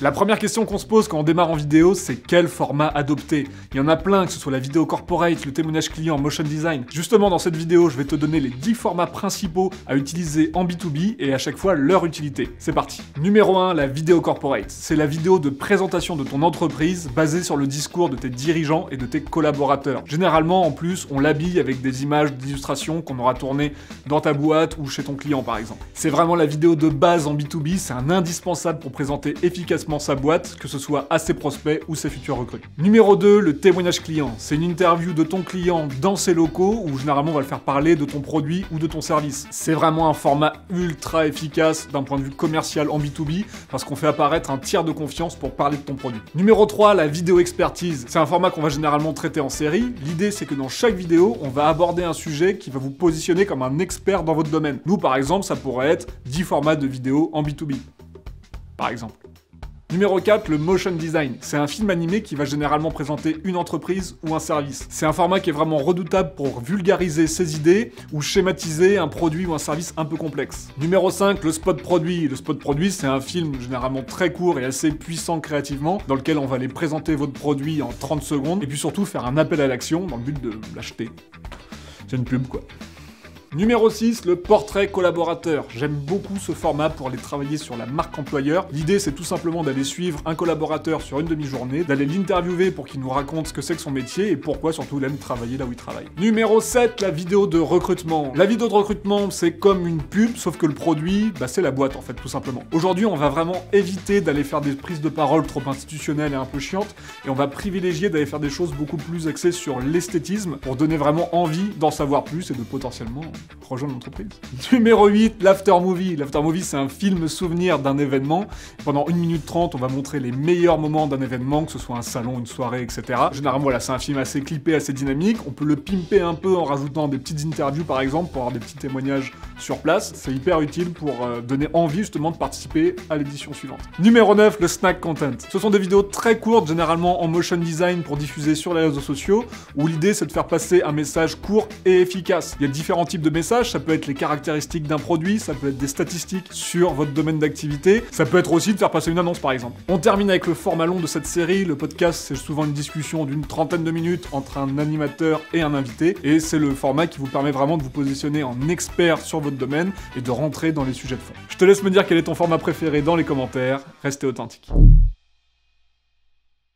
La première question qu'on se pose quand on démarre en vidéo, c'est quel format adopter. Il y en a plein, que ce soit la vidéo corporate, le témoignage client, motion design. Justement, dans cette vidéo, je vais te donner les 10 formats principaux à utiliser en B2B et à chaque fois leur utilité. C'est parti. Numéro 1, la vidéo corporate. C'est la vidéo de présentation de ton entreprise basée sur le discours de tes dirigeants et de tes collaborateurs. Généralement, en plus, on l'habille avec des images d'illustration qu'on aura tournées dans ta boîte ou chez ton client par exemple. C'est vraiment la vidéo de base en B2B, c'est un indispensable pour présenter efficacement sa boîte, que ce soit à ses prospects ou ses futurs recrues. Numéro 2, le témoignage client. C'est une interview de ton client dans ses locaux où généralement on va le faire parler de ton produit ou de ton service. C'est vraiment un format ultra efficace d'un point de vue commercial en B2B parce qu'on fait apparaître un tiers de confiance pour parler de ton produit. Numéro 3, la vidéo expertise. C'est un format qu'on va généralement traiter en série. L'idée c'est que dans chaque vidéo, on va aborder un sujet qui va vous positionner comme un expert dans votre domaine. Nous par exemple, ça pourrait être 10 formats de vidéos en B2B. Par exemple. Numéro 4, le motion design. C'est un film animé qui va généralement présenter une entreprise ou un service. C'est un format qui est vraiment redoutable pour vulgariser ses idées ou schématiser un produit ou un service un peu complexe. Numéro 5, le spot produit. Le spot produit, c'est un film généralement très court et assez puissant créativement, dans lequel on va aller présenter votre produit en 30 secondes et puis surtout faire un appel à l'action dans le but de l'acheter. C'est une pub quoi. Numéro 6, le portrait collaborateur. J'aime beaucoup ce format pour aller travailler sur la marque employeur. L'idée, c'est tout simplement d'aller suivre un collaborateur sur une demi-journée, d'aller l'interviewer pour qu'il nous raconte ce que c'est que son métier et pourquoi surtout il aime travailler là où il travaille. Numéro 7, la vidéo de recrutement. La vidéo de recrutement, c'est comme une pub, sauf que le produit, c'est la boîte en fait, tout simplement. Aujourd'hui, on va vraiment éviter d'aller faire des prises de parole trop institutionnelles et un peu chiantes, et on va privilégier d'aller faire des choses beaucoup plus axées sur l'esthétisme pour donner vraiment envie d'en savoir plus et de potentiellement rejoindre l'entreprise. Numéro 8, l'aftermovie. L'aftermovie, c'est un film souvenir d'un événement. Pendant 1 minute 30, on va montrer les meilleurs moments d'un événement, que ce soit un salon, une soirée, etc. Généralement, voilà, c'est un film assez clippé, assez dynamique. On peut le pimper un peu en rajoutant des petites interviews, par exemple, pour avoir des petits témoignages sur place. C'est hyper utile pour donner envie, justement, de participer à l'édition suivante. Numéro 9, le snack content. Ce sont des vidéos très courtes, généralement en motion design pour diffuser sur les réseaux sociaux, où l'idée, c'est de faire passer un message court et efficace. Il y a différents types de messages, ça peut être les caractéristiques d'un produit, ça peut être des statistiques sur votre domaine d'activité, ça peut être aussi de faire passer une annonce par exemple. On termine avec le format long de cette série. Le podcast, c'est souvent une discussion d'une trentaine de minutes entre un animateur et un invité, et c'est le format qui vous permet vraiment de vous positionner en expert sur votre domaine et de rentrer dans les sujets de fond. Je te laisse me dire quel est ton format préféré dans les commentaires, restez authentique.